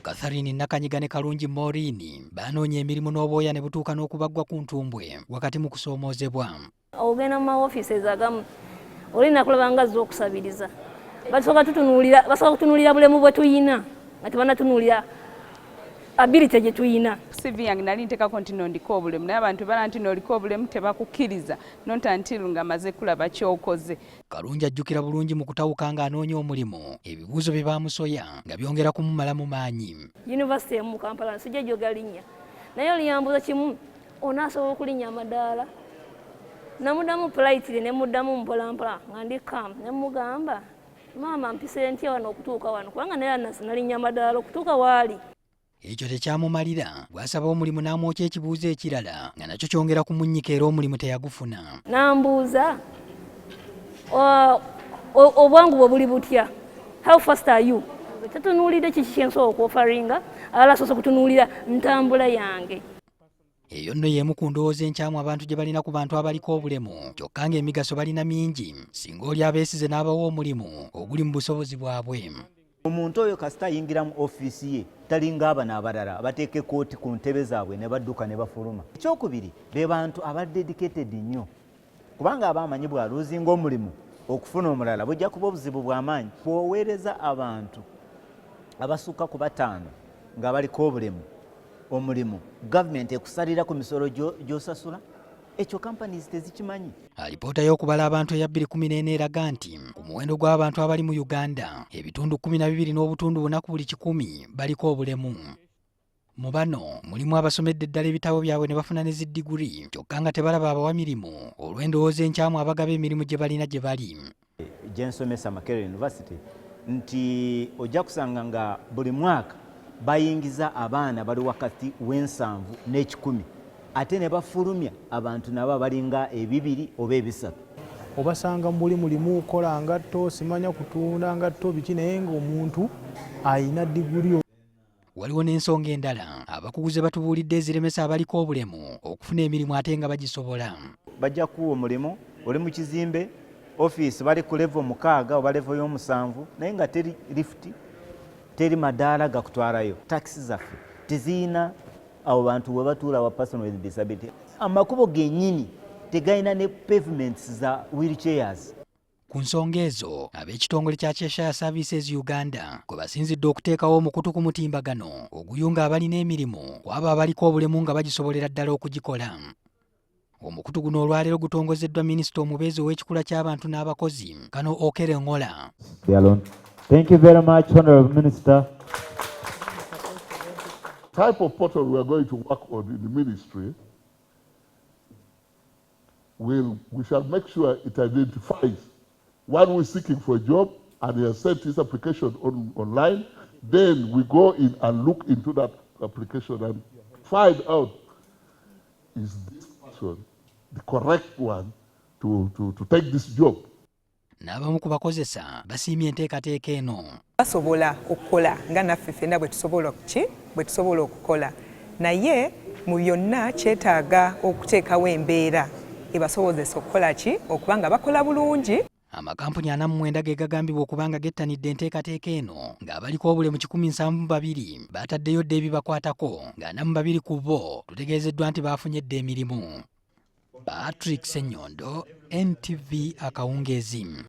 Catherine Nakanyiga ne Kalungi Maureen banoonya emirimu n'obwoya ne butuuka n'okubaggwa ku ntumbwe wakati mu kusoomoozebwa. Ogenda mu offices agamu olina kulaba nga azza okusabiriza basooka kutunuulira bulemu bwe tuyina nga tebanatunuulira ability gye tuyina. CV yange nali nteekako nti ndiko obulemu naye abantu bala nti oliko obulemu tebakukkiriza nonta nti nga maze kulaba ky'okoze. Kalungi ajjukira bulungi mu kutawuka ng'anoonya omulimu ebibuuzo bye baamusoya nga byongera kumumalamu maanyi. Yunivasite mu Kampala sijja gyogalinnya naye oliyambuza kimu onaasobola okulinnya amadaala. Namudamu politely ne muddamu mpolampola nga ndi calm ne mugamba maama mpisire ntya wano okutuuka wano kubanga naye nalinnya amadaala okutuuka waali. Ekyo tekyamumalira bw'asaba omulimu n'amwokya ekibuuzo ekirala nga nakyo kyongera kumunnyika era omulimu teyagufuna. Nambuuza obwangu bwe buli butya, how fast are you? Tatunuulidde kiki kye nsobola okwofaringa alala asoose kutunuulira ntambula yange. Eyo nno y'emu ku ndowooza enkyamu abantu gye balina ku bantu abaliko obulemu kyokka ng'emigaso balina mingi singa oli abeesize n'abawa omulimu oguli mu busobozi bwabwe. Omuntu oyo kasita ayingira mu ofiisi ye talinga abana abalala abateeka ekooti ku ntebe zaabwe ne badduka ne bafuluma. Ekyokubiri be bantu aba dedicated nnyo kubanga abamanyi bw'aluuzinga omulimu okufuna omulala bujja kuba obuzibu bw'amaanyi. Bw'oweereza abantu abasukka ku bataano nga baliko obulemu omulimu gavumenti ekusalira ku misolo gy'osasula ekyo companies tezikimanyi. Alipoota y'okubala abantu eya 2014 eraga nti ku muwendo gw'abantu abali mu Uganda ebitundu 12 n'obutundu 4 ku buli 100 baliko obulemu. Mu bano mulimu abasomedde eddala ebitabo byabwe ne bafuna ne ziddiguli kyokka nga tebalaba abawa mirimu olw'endowooza enkyamu abagaba emirimu gye balina gye bali. Gye nsomesa Makerere University nti ojja kusanga nga buli mwaka bayingiza abaana bali wakati w'7 n'ekikumi ate ne bafulumya abantu nabo abalinga 2 oba 3. Obasanga muli mulimu kola ngatto simanya kutunda ngatto biki naye ng'omuntu ayina diguli. Waliwo n'ensonga endala abakuguze batubuulidde eziremesa abaliko obulemu okufuna emirimu ate nga bagisobola. Bajja kuwa omulimu oli mu kizimbe ofiisi bali ku level 6 oba level y'omusanvu naye nga teri lift teri madaala gakutwalayo. Taxi zaffe teziyina abo bantu we batuula wa person with disability. Amakubo gennyini tegayina ne pavements za wheelchairs. Ku nsonga ezo ab'ekitongole kya Cheshire Services Uganda kwe basinzidde okuteekawo omukutu ku mutimbagano oguyunga abalina emirimu kwabo abaliko obulemu nga bagisobolera ddala okugikola. Omukutu guno olwaleero gutongozeddwa minisita omubeezi ow'ekikula ky'abantu n'abakozi Kano Okere Ngola. Thank you very much, Honorable Minister. Type of portal we are going to work on in the ministry, we shall make sure it identifies one who is seeking for a job and he has sent his application online. Then we go in and look into that application and find out, is this person the correct one to take this job? N'abamu ku bakozesa basiimye enteekateeka eno. Basobola okukola nga naffe ffenna bwe tusobola okukola naye mu byonna kyetaaga okuteekawo embeera ebasobozesa okukola ki okuba nga bakola bulungi. Amakampuni 49 ge gagambibwa okuba nga gettanidde enteekateeka eno ng'abaliko obulemu 172 bataddeyo dda ebibakwatako nga 42 ku bo tutegeezeddwa nti baafunye dda emirimu. Patrick Ssenyondo, NTV Akawungeezi.